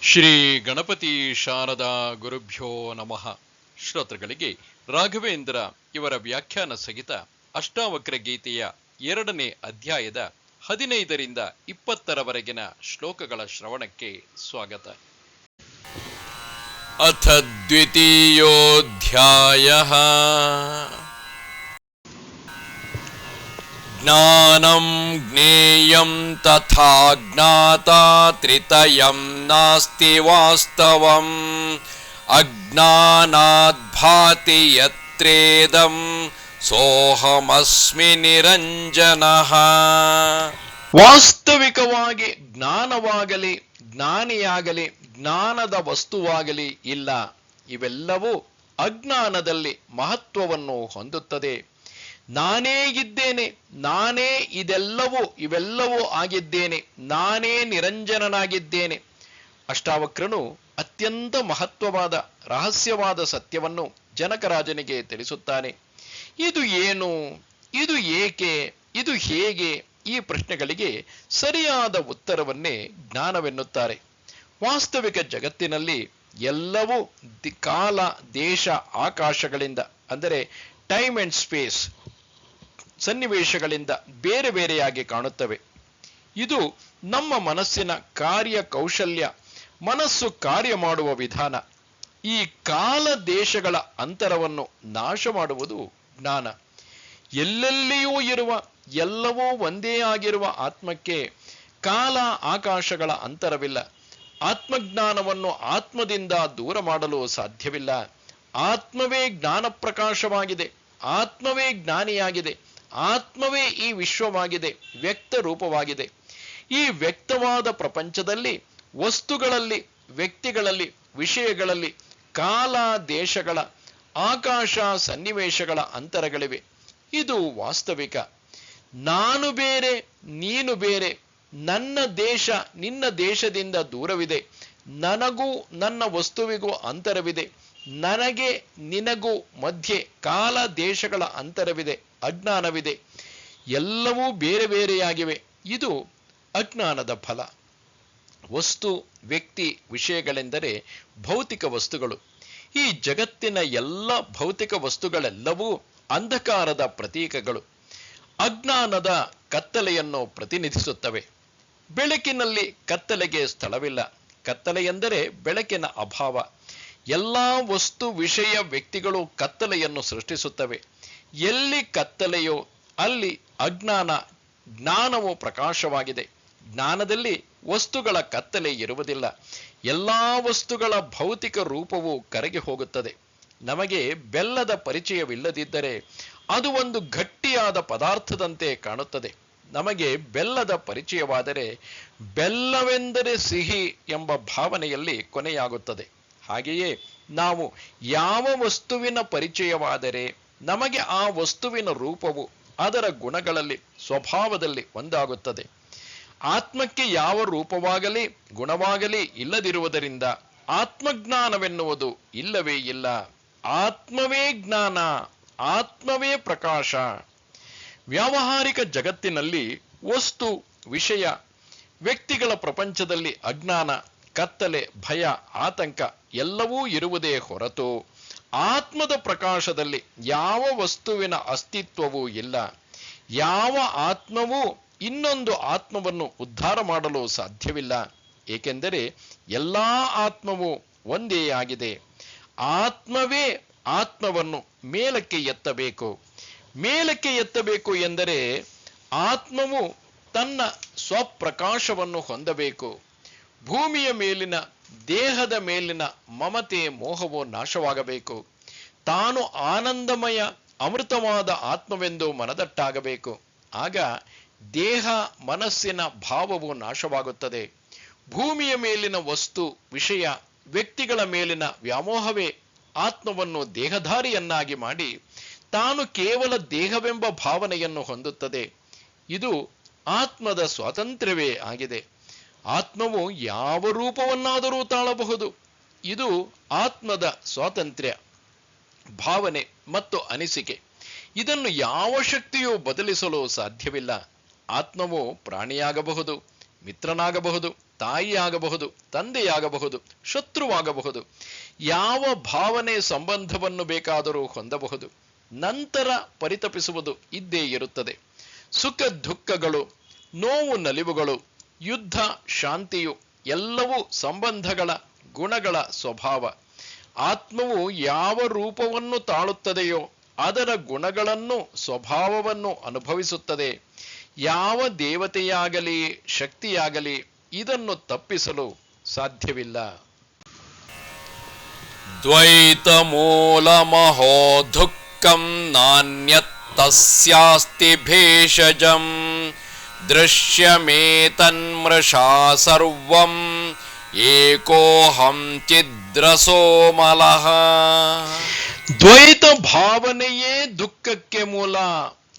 ಶ್ರೀ ಗಣಪತಿ ಶಾರದಾ ಗುರುಭ್ಯೋ ನಮಃ. ಶ್ರೋತೃಗಳಿಗೆ ರಾಘವೇಂದ್ರ ಇವರ ವ್ಯಾಖ್ಯಾನ ಸಹಿತ ಅಷ್ಟಾವಕ್ರ ಗೀತೆಯ 2ನೇ ಅಧ್ಯಾಯದ 15ರಿಂದ 20ರವರೆಗಿನ ಶ್ಲೋಕಗಳ ಶ್ರವಣಕ್ಕೆ ಸ್ವಾಗತ. ಅಥ ದ್ವಿತೀಯೋಧ್ಯಾಯಃ. ಜ್ಞಾನಂ ಜ್ಞೇಯಂ ತಥಾ ಜ್ಞಾತಾ ತ್ರಿತಯಂ ನಾಸ್ತಿ ವಾಸ್ತವಂ ಅಜ್ಞಾನಾದ್ ಭಾತಿ ಯತ್ರೇದಂ ಸೋಹಮಸ್ಮಿ ನಿರಂಜನಃ. ವಾಸ್ತವಿಕವಾಗಿ ಜ್ಞಾನವಾಗಲಿ, ಜ್ಞಾನಿಯಾಗಲಿ, ಜ್ಞಾನದ ವಸ್ತುವಾಗಲಿ ಇಲ್ಲ. ಇವೆಲ್ಲವೂ ಅಜ್ಞಾನದಲ್ಲಿ ಮಹತ್ವವನ್ನು ಹೊಂದುತ್ತದೆ. ನಾನೇ ಇದ್ದೇನೆ, ನಾನೇ ಇವೆಲ್ಲವೂ ಆಗಿದ್ದೇನೆ, ನಾನೇ ನಿರಂಜನನಾಗಿದ್ದೇನೆ. ಅಷ್ಟಾವಕ್ರನು ಅತ್ಯಂತ ಮಹತ್ವವಾದ ರಹಸ್ಯವಾದ ಸತ್ಯವನ್ನು ಜನಕರಾಜನಿಗೆ ತಿಳಿಸುತ್ತಾನೆ. ಇದು ಏನು, ಇದು ಏಕೆ, ಇದು ಹೇಗೆ, ಈ ಪ್ರಶ್ನೆಗಳಿಗೆ ಸರಿಯಾದ ಉತ್ತರವನ್ನೇ ಜ್ಞಾನವೆನ್ನುತ್ತಾರೆ. ವಾಸ್ತವಿಕ ಜಗತ್ತಿನಲ್ಲಿ ಎಲ್ಲವೂ ಕಾಲ, ದೇಶ, ಆಕಾಶಗಳಿಂದ, ಅಂದರೆ ಟೈಮ್ ಅಂಡ್ ಸ್ಪೇಸ್ ಸನ್ನಿವೇಶಗಳಿಂದ ಬೇರೆ ಬೇರೆಯಾಗಿ ಕಾಣುತ್ತವೆ. ಇದು ನಮ್ಮ ಮನಸ್ಸಿನ ಕಾರ್ಯಕೌಶಲ್ಯ, ಮನಸ್ಸು ಕಾರ್ಯ ಮಾಡುವ ವಿಧಾನ. ಈ ಕಾಲ ದೇಶಗಳ ಅಂತರವನ್ನು ನಾಶ ಮಾಡುವುದು ಜ್ಞಾನ. ಎಲ್ಲೆಲ್ಲಿಯೂ ಇರುವ, ಎಲ್ಲವೂ ಒಂದೇ ಆಗಿರುವ ಆತ್ಮಕ್ಕೆ ಕಾಲ ಆಕಾಶಗಳ ಅಂತರವಿಲ್ಲ. ಆತ್ಮಜ್ಞಾನವನ್ನು ಆತ್ಮದಿಂದ ದೂರ ಮಾಡಲು ಸಾಧ್ಯವಿಲ್ಲ. ಆತ್ಮವೇ ಜ್ಞಾನ ಪ್ರಕಾಶವಾಗಿದೆ, ಆತ್ಮವೇ ಜ್ಞಾನಿಯಾಗಿದೆ, ಆತ್ಮವೇ ಈ ವಿಶ್ವವಾಗಿದೆ, ವ್ಯಕ್ತ ರೂಪವಾಗಿದೆ. ಈ ವ್ಯಕ್ತವಾದ ಪ್ರಪಂಚದಲ್ಲಿ ವಸ್ತುಗಳಲ್ಲಿ, ವ್ಯಕ್ತಿಗಳಲ್ಲಿ, ವಿಷಯಗಳಲ್ಲಿ ಕಾಲ ದೇಶಗಳ, ಆಕಾಶ ಸನ್ನಿವೇಶಗಳ ಅಂತರಗಳಿವೆ. ಇದು ವಾಸ್ತವಿಕ. ನಾನು ಬೇರೆ, ನೀನು ಬೇರೆ, ನನ್ನ ದೇಶ ನಿನ್ನ ದೇಶದಿಂದ ದೂರವಿದೆ, ನನಗೂ ನನ್ನ ವಸ್ತುವಿಗೂ ಅಂತರವಿದೆ, ನನಗೆ ನಿನಗೂ ಮಧ್ಯೆ ಕಾಲ ದೇಶಗಳ ಅಂತರವಿದೆ, ಅಜ್ಞಾನವಿದೆ. ಎಲ್ಲವೂ ಬೇರೆ ಬೇರೆಯಾಗಿವೆ. ಇದು ಅಜ್ಞಾನದ ಫಲ. ವಸ್ತು, ವ್ಯಕ್ತಿ, ವಿಷಯಗಳೆಂದರೆ ಭೌತಿಕ ವಸ್ತುಗಳು. ಈ ಜಗತ್ತಿನ ಎಲ್ಲ ಭೌತಿಕ ವಸ್ತುಗಳೆಲ್ಲವೂ ಅಂಧಕಾರದ ಪ್ರತೀಕಗಳು, ಅಜ್ಞಾನದ ಕತ್ತಲೆಯನ್ನು ಪ್ರತಿನಿಧಿಸುತ್ತವೆ. ಬೆಳಕಿನಲ್ಲಿ ಕತ್ತಲೆಗೆ ಸ್ಥಳವಿಲ್ಲ. ಕತ್ತಲೆ ಎಂದರೆ ಬೆಳಕಿನ ಅಭಾವ. ಎಲ್ಲ ವಸ್ತು, ವಿಷಯ, ವ್ಯಕ್ತಿಗಳು ಕತ್ತಲೆಯನ್ನು ಸೃಷ್ಟಿಸುತ್ತವೆ. ಎಲ್ಲಿ ಕತ್ತಲೆಯೋ ಅಲ್ಲಿ ಅಜ್ಞಾನ. ಜ್ಞಾನವು ಪ್ರಕಾಶವಾಗಿದೆ. ಜ್ಞಾನದಲ್ಲಿ ವಸ್ತುಗಳ ಕತ್ತಲೆ ಇರುವುದಿಲ್ಲ. ಎಲ್ಲ ವಸ್ತುಗಳ ಭೌತಿಕ ರೂಪವು ಕರಗಿ ಹೋಗುತ್ತದೆ. ನಮಗೆ ಬೆಲ್ಲದ ಪರಿಚಯವಿಲ್ಲದಿದ್ದರೆ ಅದು ಒಂದು ಗಟ್ಟಿಯಾದ ಪದಾರ್ಥದಂತೆ ಕಾಣುತ್ತದೆ. ನಮಗೆ ಬೆಲ್ಲದ ಪರಿಚಯವಾದರೆ ಬೆಲ್ಲವೆಂದರೆ ಸಿಹಿ ಎಂಬ ಭಾವನೆಯಲ್ಲಿ ಕೊನೆಯಾಗುತ್ತದೆ. ಹಾಗೆಯೇ ನಾವು ಯಾವ ವಸ್ತುವಿನ ಪರಿಚಯವಾದರೆ ನಮಗೆ ಆ ವಸ್ತುವಿನ ರೂಪವು ಅದರ ಗುಣಗಳಲ್ಲಿ, ಸ್ವಭಾವದಲ್ಲಿ ಒಂದಾಗುತ್ತದೆ. ಆತ್ಮಕ್ಕೆ ಯಾವ ರೂಪವಾಗಲಿ ಗುಣವಾಗಲಿ ಇಲ್ಲದಿರುವುದರಿಂದ ಆತ್ಮಜ್ಞಾನವೆನ್ನುವುದು ಇಲ್ಲವೇ ಇಲ್ಲ. ಆತ್ಮವೇ ಜ್ಞಾನ, ಆತ್ಮವೇ ಪ್ರಕಾಶ. ವ್ಯಾವಹಾರಿಕ ಜಗತ್ತಿನಲ್ಲಿ ವಸ್ತು, ವಿಷಯ, ವ್ಯಕ್ತಿಗಳ ಪ್ರಪಂಚದಲ್ಲಿ ಅಜ್ಞಾನ, ಕತ್ತಲೆ, ಭಯ, ಆತಂಕ ಎಲ್ಲವೂ ಇರುವುದೇ ಹೊರತು ಆತ್ಮದ ಪ್ರಕಾಶದಲ್ಲಿ ಯಾವ ವಸ್ತುವಿನ ಅಸ್ತಿತ್ವವೂ ಇಲ್ಲ. ಯಾವ ಆತ್ಮವೂ ಇನ್ನೊಂದು ಆತ್ಮವನ್ನು ಉದ್ಧಾರ ಮಾಡಲು ಸಾಧ್ಯವಿಲ್ಲ. ಏಕೆಂದರೆ ಎಲ್ಲ ಆತ್ಮವೂ ಒಂದೇ ಆಗಿದೆ. ಆತ್ಮವೇ ಆತ್ಮವನ್ನು ಮೇಲಕ್ಕೆ ಎತ್ತಬೇಕು. ಮೇಲಕ್ಕೆ ಎತ್ತಬೇಕು ಎಂದರೆ ಆತ್ಮವು ತನ್ನ ಸ್ವಪ್ರಕಾಶವನ್ನು ಹೊಂದಬೇಕು. ಭೂಮಿಯ ಮೇಲಿನ, ದೇಹದ ಮೇಲಿನ ಮಮತೆ, ಮೋಹವು ನಾಶವಾಗಬೇಕು. ತಾನು ಆನಂದಮಯ ಅಮೃತವಾದ ಆತ್ಮವೆಂದು ಮನದಟ್ಟಾಗಬೇಕು. ಆಗ ದೇಹ, ಮನಸ್ಸಿನ ಭಾವವು ನಾಶವಾಗುತ್ತದೆ. ಭೂಮಿಯ ಮೇಲಿನ ವಸ್ತು, ವಿಷಯ, ವ್ಯಕ್ತಿಗಳ ಮೇಲಿನ ವ್ಯಾಮೋಹವೇ ಆತ್ಮವನ್ನು ದೇಹಧಾರಿಯನ್ನಾಗಿ ಮಾಡಿ ತಾನು ಕೇವಲ ದೇಹವೆಂಬ ಭಾವನೆಯನ್ನು ಹೊಂದುತ್ತದೆ. ಇದು ಆತ್ಮದ ಸ್ವಾತಂತ್ರ್ಯವೇ ಆಗಿದೆ. ಆತ್ಮವು ಯಾವ ರೂಪವನ್ನಾದರೂ ತಾಳಬಹುದು. ಇದು ಆತ್ಮದ ಸ್ವಾತಂತ್ರ್ಯ, ಭಾವನೆ ಮತ್ತು ಅನಿಸಿಕೆ. ಇದನ್ನು ಯಾವ ಶಕ್ತಿಯೂ ಬದಲಿಸಲು ಸಾಧ್ಯವಿಲ್ಲ. ಆತ್ಮವು ಪ್ರಾಣಿಯಾಗಬಹುದು, ಮಿತ್ರನಾಗಬಹುದು, ತಾಯಿಯಾಗಬಹುದು, ತಂದೆಯಾಗಬಹುದು, ಶತ್ರುವಾಗಬಹುದು, ಯಾವ ಭಾವನೆ ಸಂಬಂಧವನ್ನು ಬೇಕಾದರೂ ಹೊಂದಬಹುದು. ನಂತರ ಪರಿತಪಿಸುವುದು ಇದ್ದೇ ಇರುತ್ತದೆ. ಸುಖ ದುಃಖಗಳು, ನೋವು ನಲಿವುಗಳು, ಯುದ್ಧ ಶಾಂತಿಯು ಎಲ್ಲವೂ ಸಂಬಂಧಗಳ ಗುಣಗಳ ಸ್ವಭಾವ. ಆತ್ಮವು ಯಾವ ರೂಪವನ್ನು ತಾಳುತ್ತದೆಯೋ ಅದರ ಗುಣಗಳನ್ನು ಸ್ವಭಾವವನ್ನು ಅನುಭವಿಸುತ್ತದೆ. ಯಾವ ದೇವತೆಯಾಗಲಿ ಶಕ್ತಿಯಾಗಲಿ ಇದನ್ನು ತಪ್ಪಿಸಲು ಸಾಧ್ಯವಿಲ್ಲ. ದ್ವೈತ ಮೂಲಮಹೋ ದುಃಖಂ ನಾನ್ಯತ್ತಸ್ಯಾಸ್ತಿ ಭೇಷಜಂ ದೃಶ್ಯಮೇತನ್ಮೃಷಾ ಸರ್ವಂ ಏಕೋಹಂ ಚಿದ್ರಸೋಮಲಃ. ದ್ವೈತ ಭಾವನೆಯೇ ದುಃಖಕ್ಕೆ ಮೂಲ.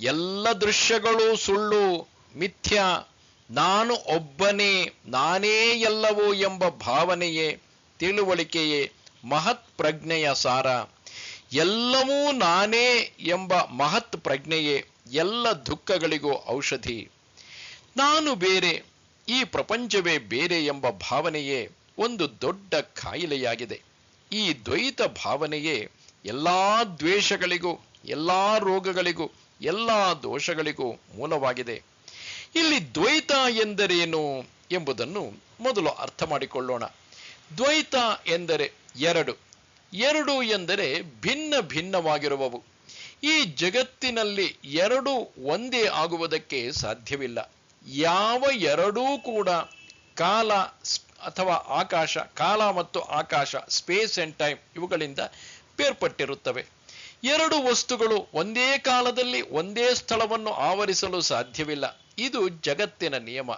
ಎಲ್ಲ ದೃಶ್ಯಗಳು ಸುಳ್ಳು, ಮಿಥ್ಯ. ನಾನು ಒಬ್ಬನೇ, ನಾನೇ ಎಲ್ಲವೂ ಎಂಬ ಭಾವನೆಯೇ, ತಿಳುವಳಿಕೆಯೇ ಮಹತ್ ಪ್ರಜ್ಞೆಯ ಸಾರ. ಎಲ್ಲವೂ ನಾನೇ ಎಂಬ ಮಹತ್ ಪ್ರಜ್ಞೆಯೇ ಎಲ್ಲ ದುಃಖಗಳಿಗೂ ಔಷಧಿ. ನಾನು ಬೇರೆ, ಈ ಪ್ರಪಂಚವೇ ಬೇರೆ ಎಂಬ ಭಾವನೆಯೇ ಒಂದು ದೊಡ್ಡ ಕಾಯಿಲೆಯಾಗಿದೆ. ಈ ದ್ವೈತ ಭಾವನೆಯೇ ಎಲ್ಲಾ ದ್ವೇಷಗಳಿಗೂ, ಎಲ್ಲಾ ರೋಗಗಳಿಗೂ, ಎಲ್ಲಾ ದೋಷಗಳಿಗೂ ಮೂಲವಾಗಿದೆ. ಇಲ್ಲಿ ದ್ವೈತ ಎಂದರೇನು ಎಂಬುದನ್ನು ಮೊದಲು ಅರ್ಥ ಮಾಡಿಕೊಳ್ಳೋಣ. ದ್ವೈತ ಎಂದರೆ ಎರಡು. ಎರಡು ಎಂದರೆ ಭಿನ್ನ ಭಿನ್ನವಾಗಿರುವವು. ಈ ಜಗತ್ತಿನಲ್ಲಿ ಎರಡು ಒಂದೇ ಆಗುವುದಕ್ಕೆ ಸಾಧ್ಯವಿಲ್ಲ. ಯಾವ ಎರಡೂ ಕೂಡ ಕಾಲ ಅಥವಾ ಆಕಾಶ, ಕಾಲ ಮತ್ತು ಆಕಾಶ, ಸ್ಪೇಸ್ ಅಂಡ್ ಟೈಮ್ ಇವುಗಳಿಂದ ಬೇರ್ಪಟ್ಟಿರುತ್ತವೆ. ಎರಡು ವಸ್ತುಗಳು ಒಂದೇ ಕಾಲದಲ್ಲಿ ಒಂದೇ ಸ್ಥಳವನ್ನು ಆವರಿಸಲು ಸಾಧ್ಯವಿಲ್ಲ. ಇದು ಜಗತ್ತಿನ ನಿಯಮ.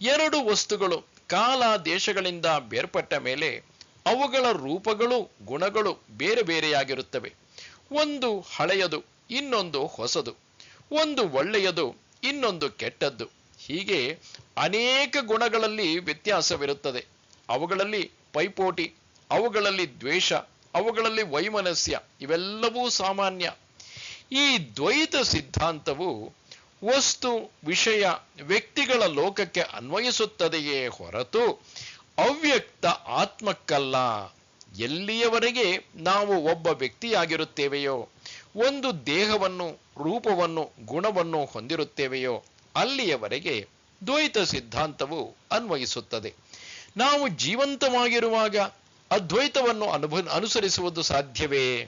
ಎರಡು ವಸ್ತುಗಳು ಕಾಲ ದೇಶಗಳಿಂದ ಬೇರ್ಪಟ್ಟ ಮೇಲೆ ಅವುಗಳ ರೂಪಗಳು, ಗುಣಗಳು ಬೇರೆ ಬೇರೆಯಾಗಿರುತ್ತವೆ. ಒಂದು ಹಳೆಯದು, ಇನ್ನೊಂದು ಹೊಸದು. ಒಂದು ಒಳ್ಳೆಯದು, ಇನ್ನೊಂದು ಕೆಟ್ಟದ್ದು. ಹೀಗೆ ಅನೇಕ ಗುಣಗಳಲ್ಲಿ ವ್ಯತ್ಯಾಸವಿರುತ್ತದೆ. ಅವುಗಳಲ್ಲಿ ಪೈಪೋಟಿ, ಅವುಗಳಲ್ಲಿ ದ್ವೇಷ, ಅವುಗಳಲ್ಲಿ ವೈಮನಸ್ಯ ಇವೆಲ್ಲವೂ ಸಾಮಾನ್ಯ. ಈ ದ್ವೈತ ಸಿದ್ಧಾಂತವು ವಸ್ತು, ವಿಷಯ, ವ್ಯಕ್ತಿಗಳ ಲೋಕಕ್ಕೆ ಅನ್ವಯಿಸುತ್ತದೆಯೇ ಹೊರತು ಅವ್ಯಕ್ತ ಆತ್ಮಕ್ಕಲ್ಲ. ಎಲ್ಲಿಯವರೆಗೆ ನಾವು ಒಬ್ಬ ವ್ಯಕ್ತಿಯಾಗಿರುತ್ತೇವೆಯೋ, ಒಂದು ದೇಹವನ್ನು, ರೂಪವನ್ನು, ಗುಣವನ್ನು ಹೊಂದಿರುತ್ತೇವೆಯೋ ಅಲ್ಲಿಯವರೆಗೆ ದ್ವೈತ ಸಿದ್ಧಾಂತವು ಅನ್ವಯಿಸುತ್ತದೆ. ನಾವು ಜೀವಂತವಾಗಿರುವಾಗ ಅದ್ವೈತವನ್ನು ಅನುಸರಿಸುವುದು ಸಾಧ್ಯವೇ?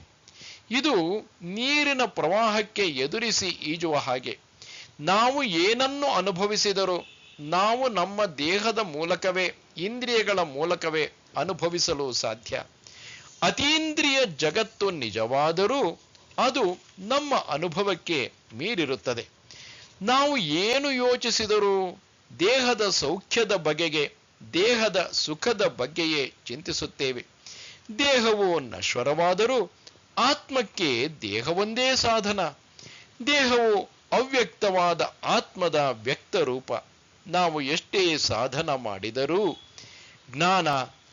ಇದು ನೀರಿನ ಪ್ರವಾಹಕ್ಕೆ ಎದುರಿಸಿ ಈಜುವ ಹಾಗೆ. ನಾವು ಏನನ್ನು ಅನುಭವಿಸಿದರೂ ನಾವು ನಮ್ಮ ದೇಹದ ಮೂಲಕವೇ, ಇಂದ್ರಿಯಗಳ ಮೂಲಕವೇ ಅನುಭವಿಸಲು ಸಾಧ್ಯ. ಅತೀಂದ್ರಿಯ ಜಗತ್ತು ನಿಜವಾದರೂ ಅದು ನಮ್ಮ ಅನುಭವಕ್ಕೆ ಮೀರಿರುತ್ತದೆ. ನಾವು ಏನು ಯೋಚಿಸಿದರೂ ದೇಹದ ಸೌಖ್ಯದ ಬಗೆಗೆ, ದೇಹದ ಸುಖದ ಬಗ್ಗೆಯೇ ಚಿಂತಿಸುತ್ತೇವೆ. ದೇಹವು ನಶ್ವರವಾದರೂ ಆತ್ಮಕ್ಕೆ ದೇಹವೊಂದೇ ಸಾಧನ. ದೇಹವು ಅವ್ಯಕ್ತವಾದ ಆತ್ಮದ ವ್ಯಕ್ತ ರೂಪ. ನಾವು ಎಷ್ಟೇ ಸಾಧನ ಮಾಡಿದರೂ, ಜ್ಞಾನ,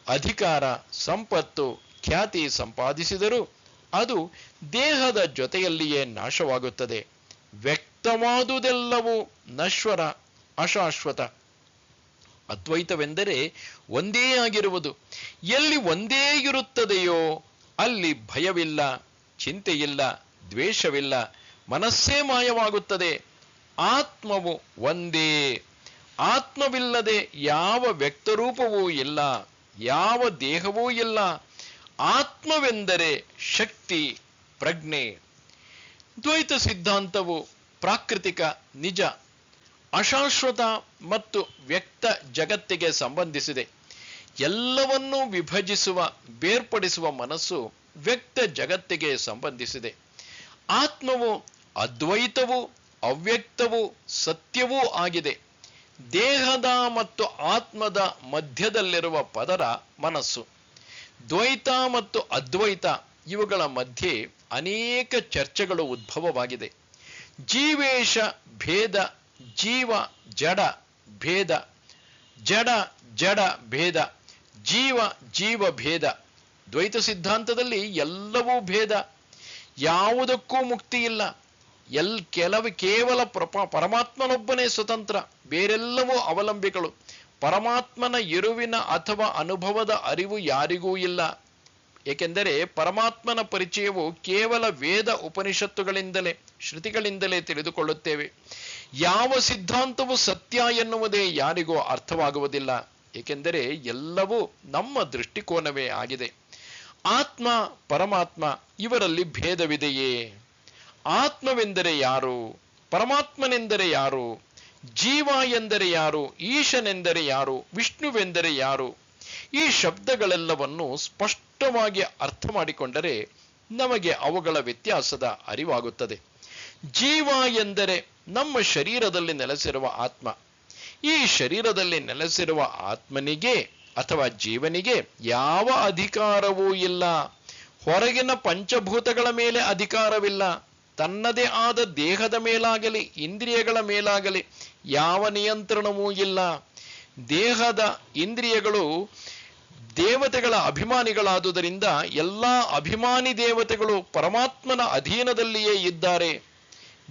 ಅಧಿಕಾರ, ಸಂಪತ್ತು, ಖ್ಯಾತಿ ಸಂಪಾದಿಸಿದರೂ ಅದು ದೇಹದ ಜೊತೆಯಲ್ಲಿಯೇ ನಾಶವಾಗುತ್ತದೆ. ವ್ಯಕ್ತವಾದುದೆಲ್ಲವೂ ನಶ್ವರ, ಅಶಾಶ್ವತ. ಅದ್ವೈತವೆಂದರೆ ಒಂದೇ ಆಗಿರುವುದು. ಎಲ್ಲಿ ಒಂದೇ ಇರುತ್ತದೆಯೋ ಅಲ್ಲಿ ಭಯವಿಲ್ಲ, ಚಿಂತೆಯಿಲ್ಲ, ದ್ವೇಷವಿಲ್ಲ, ಮನಸ್ಸೇ ಮಾಯವಾಗುತ್ತದೆ. ಆತ್ಮವು ಒಂದೇ. ಆತ್ಮವಿಲ್ಲದೆ ಯಾವ ವ್ಯಕ್ತರೂಪವೂ ಇಲ್ಲ, ಯಾವ ದೇಹವೂ ಇಲ್ಲ. ಆತ್ಮವೆಂದರೆ ಶಕ್ತಿ, ಪ್ರಜ್ಞೆ. ದ್ವೈತ ಸಿದ್ಧಾಂತವು ಪ್ರಾಕೃತಿಕ, ನಿಜ, ಅಶಾಶ್ವತ ಮತ್ತು ವ್ಯಕ್ತ ಜಗತ್ತಿಗೆ ಸಂಬಂಧಿಸಿದೆ. ಎಲ್ಲವನ್ನೂ ವಿಭಜಿಸುವ, ಬೇರ್ಪಡಿಸುವ ಮನಸ್ಸು ವ್ಯಕ್ತ ಜಗತ್ತಿಗೆ ಸಂಬಂಧಿಸಿದೆ. ಆತ್ಮವು ಅದ್ವೈತವೂ ಅವ್ಯಕ್ತವೂ ಸತ್ಯವೂ ಆಗಿದೆ. ದೇಹದ ಮತ್ತು ಆತ್ಮದ ಮಧ್ಯದಲ್ಲಿರುವ ಪದರ ಮನಸ್ಸು. ದ್ವೈತ ಮತ್ತು ಅದ್ವೈತ ಇವುಗಳ ಮಧ್ಯೆ ಅನೇಕ ಚರ್ಚೆಗಳು ಉದ್ಭವವಾಗಿದೆ. ಜೀವೇಶ ಭೇದ, ಜೀವ ಜಡ ಭೇದ, ಜಡ ಜಡ ಭೇದ, ಜೀವ ಜೀವ ಭೇದ. ದ್ವೈತ ಸಿದ್ಧಾಂತದಲ್ಲಿ ಎಲ್ಲವೂ ಭೇದ, ಯಾವುದಕ್ಕೂ ಮುಕ್ತಿ ಇಲ್ಲ. ಕೇವಲ ಪರಮಾತ್ಮನೊಬ್ಬನೇ ಸ್ವತಂತ್ರ, ಬೇರೆಲ್ಲವೂ ಅವಲಂಬಿಗಳು. ಪರಮಾತ್ಮನ ಇರುವಿನ ಅಥವಾ ಅನುಭವದ ಅರಿವು ಯಾರಿಗೂ ಇಲ್ಲ. ಏಕೆಂದರೆ ಪರಮಾತ್ಮನ ಪರಿಚಯವು ಕೇವಲ ವೇದ ಉಪನಿಷತ್ತುಗಳಿಂದಲೇ, ಶ್ರುತಿಗಳಿಂದಲೇ ತಿಳಿದುಕೊಳ್ಳುತ್ತೇವೆ. ಯಾವ ಸಿದ್ಧಾಂತವು ಸತ್ಯ ಎನ್ನುವುದೇ ಯಾರಿಗೂ ಅರ್ಥವಾಗುವುದಿಲ್ಲ. ಏಕೆಂದರೆ ಎಲ್ಲವೂ ನಮ್ಮ ದೃಷ್ಟಿಕೋನವೇ ಆಗಿದೆ. ಆತ್ಮ ಪರಮಾತ್ಮ ಇವರಲ್ಲಿ ಭೇದವಿದೆಯೇ? ಆತ್ಮವೆಂದರೆ ಯಾರು? ಪರಮಾತ್ಮನೆಂದರೆ ಯಾರು? ಜೀವ ಎಂದರೆ ಯಾರು? ಈಶನೆಂದರೆ ಯಾರು? ವಿಷ್ಣುವೆಂದರೆ ಯಾರು? ಈ ಶಬ್ದಗಳೆಲ್ಲವನ್ನು ಸ್ಪಷ್ಟವಾಗಿ ಅರ್ಥ ಮಾಡಿಕೊಂಡರೆ ನಮಗೆ ಅವುಗಳ ವ್ಯತ್ಯಾಸದ ಅರಿವಾಗುತ್ತದೆ. ಜೀವ ಎಂದರೆ ನಮ್ಮ ಶರೀರದಲ್ಲಿ ನೆಲೆಸಿರುವ ಆತ್ಮ. ಈ ಶರೀರದಲ್ಲಿ ನೆಲೆಸಿರುವ ಆತ್ಮನಿಗೆ ಅಥವಾ ಜೀವನಿಗೆ ಯಾವ ಅಧಿಕಾರವೂ ಇಲ್ಲ. ಹೊರಗಿನ ಪಂಚಭೂತಗಳ ಮೇಲೆ ಅಧಿಕಾರವಿಲ್ಲ. ತನ್ನದೇ ಆದ ದೇಹದ ಮೇಲಾಗಲಿ ಇಂದ್ರಿಯಗಳ ಮೇಲಾಗಲಿ ಯಾವ ನಿಯಂತ್ರಣವೂ ಇಲ್ಲ. ದೇಹದ ಇಂದ್ರಿಯಗಳು ದೇವತೆಗಳ ಅಭಿಮಾನಿಗಳಾದುದರಿಂದ ಎಲ್ಲ ಅಭಿಮಾನಿ ದೇವತೆಗಳು ಪರಮಾತ್ಮನ ಅಧೀನದಲ್ಲಿಯೇ ಇದ್ದಾರೆ.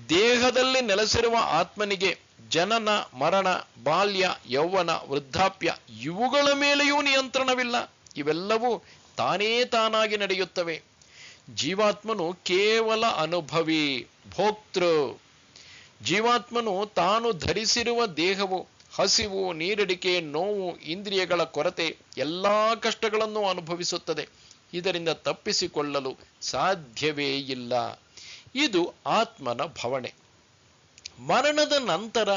ದೇಹದಲ್ಲಿ ನೆಲೆಸಿರುವ ಆತ್ಮನಿಗೆ ಜನನ, ಮರಣ, ಬಾಲ್ಯ, ಯೌವನ, ವೃದ್ಧಾಪ್ಯ ಇವುಗಳ ಮೇಲೆಯೂ ನಿಯಂತ್ರಣವಿಲ್ಲ. ಇವೆಲ್ಲವೂ ತಾನೇ ತಾನಾಗಿ ನಡೆಯುತ್ತವೆ. ಜೀವಾತ್ಮನು ಕೇವಲ ಅನುಭವಿ, ಭೋಕ್ತೃ. ಜೀವಾತ್ಮನು ತಾನು ಧರಿಸಿರುವ ದೇಹವು ಹಸಿವು, ನೀರಡಿಕೆ, ನೋವು, ಇಂದ್ರಿಯಗಳ ಕೊರತೆ ಎಲ್ಲಾ ಕಷ್ಟಗಳನ್ನು ಅನುಭವಿಸುತ್ತದೆ. ಇದರಿಂದ ತಪ್ಪಿಸಿಕೊಳ್ಳಲು ಸಾಧ್ಯವೇ ಇಲ್ಲ. ಇದು ಆತ್ಮನ ಭವಣೆ. ಮರಣದ ನಂತರ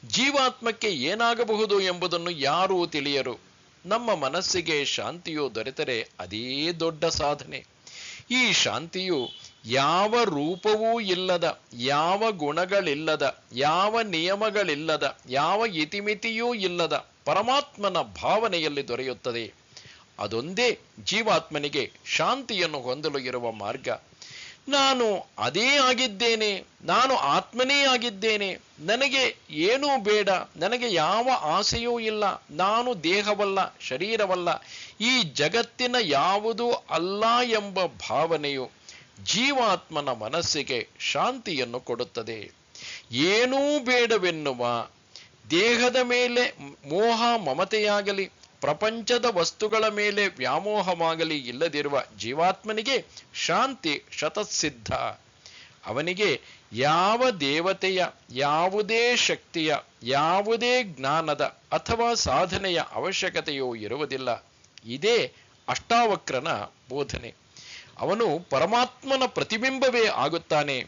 ಜೀವಾತ್ಮಕ್ಕೆ ಏನಾಗಬಹುದು ಎಂಬುದನ್ನು ಯಾರೂ ತಿಳಿಯರು. ನಮ್ಮ ಮನಸ್ಸಿಗೆ ಶಾಂತಿಯು ದೊರೆತರೆ ಅದೇ ದೊಡ್ಡ ಸಾಧನೆ. ಈ ಶಾಂತಿಯು ಯಾವ ರೂಪವೂ ಇಲ್ಲದ, ಯಾವ ಗುಣಗಳಿಲ್ಲದ, ಯಾವ ನಿಯಮಗಳಿಲ್ಲದ, ಯಾವ ಇತಿಮಿತಿಯೂ ಇಲ್ಲದ ಪರಮಾತ್ಮನ ಭಾವನೆಯಲ್ಲಿ ದೊರೆಯುತ್ತದೆ. ಅದೊಂದೇ ಜೀವಾತ್ಮನಿಗೆ ಶಾಂತಿಯನ್ನು ಹೊಂದಲು ಇರುವ ಮಾರ್ಗ. ನಾನು ಅದೇ ಆಗಿದ್ದೇನೆ, ನಾನು ಆತ್ಮನೇ ಆಗಿದ್ದೇನೆ, ನನಗೆ ಏನೂ ಬೇಡ, ನನಗೆ ಯಾವ ಆಸೆಯೂ ಇಲ್ಲ, ನಾನು ದೇಹವಲ್ಲ, ಶರೀರವಲ್ಲ, ಈ ಜಗತ್ತಿನ ಯಾವುದೂ ಅಲ್ಲ ಎಂಬ ಭಾವನೆಯು ಜೀವಾತ್ಮನ ಮನಸ್ಸಿಗೆ ಶಾಂತಿಯನ್ನು ಕೊಡುತ್ತದೆ. ಏನೂ ಬೇಡವೆನ್ನುವ, ದೇಹದ ಮೇಲೆ ಮೋಹ ಮಮತೆಯಾಗಲಿ, ಪ್ರಪಂಚದ ವಸ್ತುಗಳ ಮೇಲೆ ವ್ಯಾಮೋಹವಾಗಲಿ ಇಲ್ಲದಿರುವ ಜೀವಾತ್ಮನಿಗೆ ಶಾಂತಿ ಶತಸಿದ್ಧ. ಅವನಿಗೆ ಯಾವ ದೇವತೆಯ, ಯಾವುದೇ ಶಕ್ತಿಯ, ಯಾವುದೇ ಜ್ಞಾನದ ಅಥವಾ ಸಾಧನೆಯ ಅವಶ್ಯಕತೆಯೂ ಇರುವುದಿಲ್ಲ. ಇದೇ ಅಷ್ಟಾವಕ್ರನ ಬೋಧನೆ. ಅವನು ಪರಮಾತ್ಮನ ಪ್ರತಿಬಿಂಬವೇ ಆಗುತ್ತಾನೆ.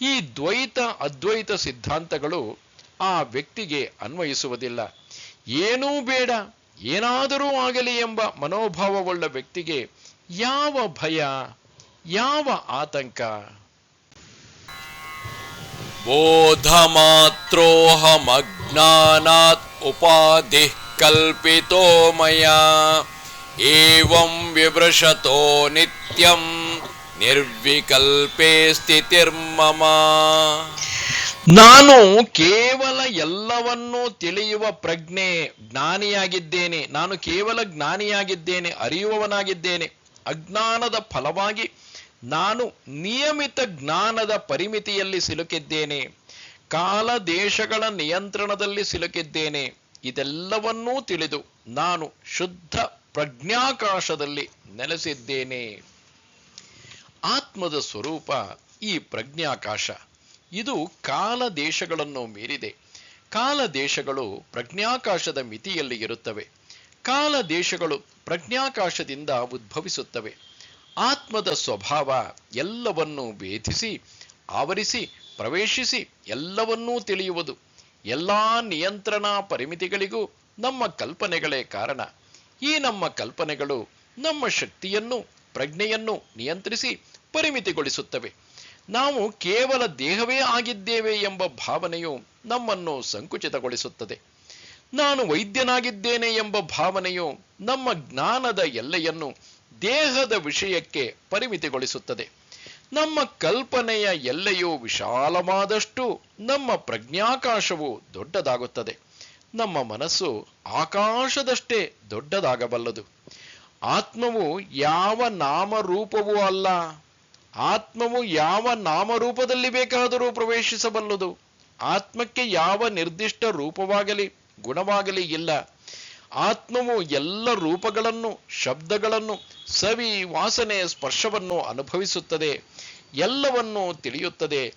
ಈ ದ್ವೈತ ಅದ್ವೈತ ಸಿದ್ಧಾಂತಗಳು ಆ ವ್ಯಕ್ತಿಗೆ ಅನ್ವಯಿಸುವುದಿಲ್ಲ. ಏನೂ ಬೇಡ, ಏನಾದರೂ ಆಗಲಿ ಎಂಬ ಮನೋಭಾವವುಳ್ಳ ವ್ಯಕ್ತಿಗೆ ಯಾವ ಭಯ, ಯಾವ ಆತಂಕ? ಬೋಧಮಾತ್ರೋಹಮಜ್ಞಾನಾತ್ ಉಪಾಧಿಃ ಕಲ್ಪಿತೋ ಮಯಾ ಏವಂ ವಿವೃಷತೋ ನಿತ್ಯಂ ನಿರ್ವಿಕಲ್ಪೇ ಸ್ಥಿತಿರ್ಮಮ. ನಾನು ಕೇವಲ ಎಲ್ಲವನ್ನೂ ತಿಳಿಯುವ ಪ್ರಜ್ಞೆ, ಜ್ಞಾನಿಯಾಗಿದ್ದೇನೆ. ನಾನು ಕೇವಲ ಜ್ಞಾನಿಯಾಗಿದ್ದೇನೆ, ಅರಿಯುವವನಾಗಿದ್ದೇನೆ. ಅಜ್ಞಾನದ ಫಲವಾಗಿ ನಾನು ನಿಯಮಿತ ಜ್ಞಾನದ ಪರಿಮಿತಿಯಲ್ಲಿ ಸಿಲುಕಿದ್ದೇನೆ. ಕಾಲ ದೇಶಗಳ ನಿಯಂತ್ರಣದಲ್ಲಿ ಸಿಲುಕಿದ್ದೇನೆ. ಇದೆಲ್ಲವನ್ನೂ ತಿಳಿದು ನಾನು ಶುದ್ಧ ಪ್ರಜ್ಞಾಕಾಶದಲ್ಲಿ ನೆಲೆಸಿದ್ದೇನೆ. ಆತ್ಮದ ಸ್ವರೂಪ ಈ ಪ್ರಜ್ಞಾಕಾಶ. ಇದು ಕಾಲ ದೇಶಗಳನ್ನು ಮೀರಿದೆ. ಕಾಲ ದೇಶಗಳು ಪ್ರಜ್ಞಾಕಾಶದ ಮಿತಿಯಲ್ಲಿ ಇರುತ್ತವೆ. ಕಾಲ ದೇಶಗಳು ಪ್ರಜ್ಞಾಕಾಶದಿಂದ ಉದ್ಭವಿಸುತ್ತವೆ. ಆತ್ಮದ ಸ್ವಭಾವ ಎಲ್ಲವನ್ನೂ ಭೇದಿಸಿ, ಆವರಿಸಿ, ಪ್ರವೇಶಿಸಿ ಎಲ್ಲವನ್ನೂ ತಿಳಿಯುವುದು. ಎಲ್ಲ ನಿಯಂತ್ರಣ ಪರಿಮಿತಿಗಳಿಗೂ ನಮ್ಮ ಕಲ್ಪನೆಗಳೇ ಕಾರಣ. ಈ ನಮ್ಮ ಕಲ್ಪನೆಗಳು ನಮ್ಮ ಶಕ್ತಿಯನ್ನು, ಪ್ರಜ್ಞೆಯನ್ನು ನಿಯಂತ್ರಿಸಿ ಪರಿಮಿತಿಗೊಳಿಸುತ್ತವೆ. ನಾವು ಕೇವಲ ದೇಹವೇ ಆಗಿದ್ದೇವೆ ಎಂಬ ಭಾವನೆಯು ನಮ್ಮನ್ನು ಸಂಕುಚಿತಗೊಳಿಸುತ್ತದೆ. ನಾನು ವೈದ್ಯನಾಗಿದ್ದೇನೆ ಎಂಬ ಭಾವನೆಯು ನಮ್ಮ ಜ್ಞಾನದ ಎಲ್ಲೆಯನ್ನು ದೇಹದ ವಿಷಯಕ್ಕೆ ಪರಿಮಿತಿಗೊಳಿಸುತ್ತದೆ. ನಮ್ಮ ಕಲ್ಪನೆಯ ಎಲ್ಲೆಯು ವಿಶಾಲವಾದಷ್ಟು ನಮ್ಮ ಪ್ರಜ್ಞಾಕಾಶವು ದೊಡ್ಡದಾಗುತ್ತದೆ. ನಮ್ಮ ಮನಸ್ಸು ಆಕಾಶದಷ್ಟೇ ದೊಡ್ಡದಾಗಬಲ್ಲದು. ಆತ್ಮವು ಯಾವ ನಾಮರೂಪವೂ ಅಲ್ಲ. ಆತ್ಮವು ಯಾವ ನಾಮರೂಪದಲ್ಲಿ ಬೇಕಾದರೂ ಪ್ರವೇಶಿಸಬಲ್ಲದು. ಆತ್ಮಕ್ಕೆ ಯಾವ ನಿರ್ದಿಷ್ಟ ರೂಪವಾಗಲಿ ಗುಣವಾಗಲಿ ಇಲ್ಲ. ಆತ್ಮವು ಎಲ್ಲ ರೂಪಗಳನ್ನು, ಶಬ್ದಗಳನ್ನು, ಸವಿ, ವಾಸನೆ, ಸ್ಪರ್ಶವನ್ನು ಅನುಭವಿಸುತ್ತದೆ, ಎಲ್ಲವನ್ನೂ ತಿಳಿಯುತ್ತದೆ.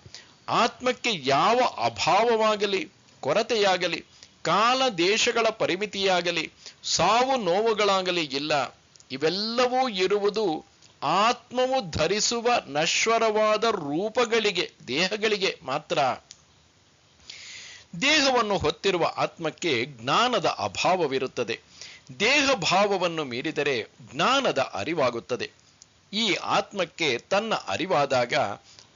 ಆತ್ಮಕ್ಕೆ ಯಾವ ಅಭಾವವಾಗಲಿ, ಕೊರತೆಯಾಗಲಿ, ಕಾಲ ದೇಶಗಳ ಪರಿಮಿತಿಯಾಗಲಿ, ಸಾವು ನೋವುಗಳಾಗಲಿ ಇಲ್ಲ. ಇವೆಲ್ಲವೂ ಇರುವುದು ಆತ್ಮವು ಧರಿಸುವ ನಶ್ವರವಾದ ರೂಪಗಳಿಗೆ, ದೇಹಗಳಿಗೆ ಮಾತ್ರ. ದೇಹವನ್ನು ಹೊತ್ತಿರುವ ಆತ್ಮಕ್ಕೆ ಜ್ಞಾನದ ಅಭಾವವಿರುತ್ತದೆ. ದೇಹ ಭಾವವನ್ನು ಮೀರಿದರೆ ಜ್ಞಾನದ ಅರಿವಾಗುತ್ತದೆ. ಈ ಆತ್ಮಕ್ಕೆ ತನ್ನ ಅರಿವಾದಾಗ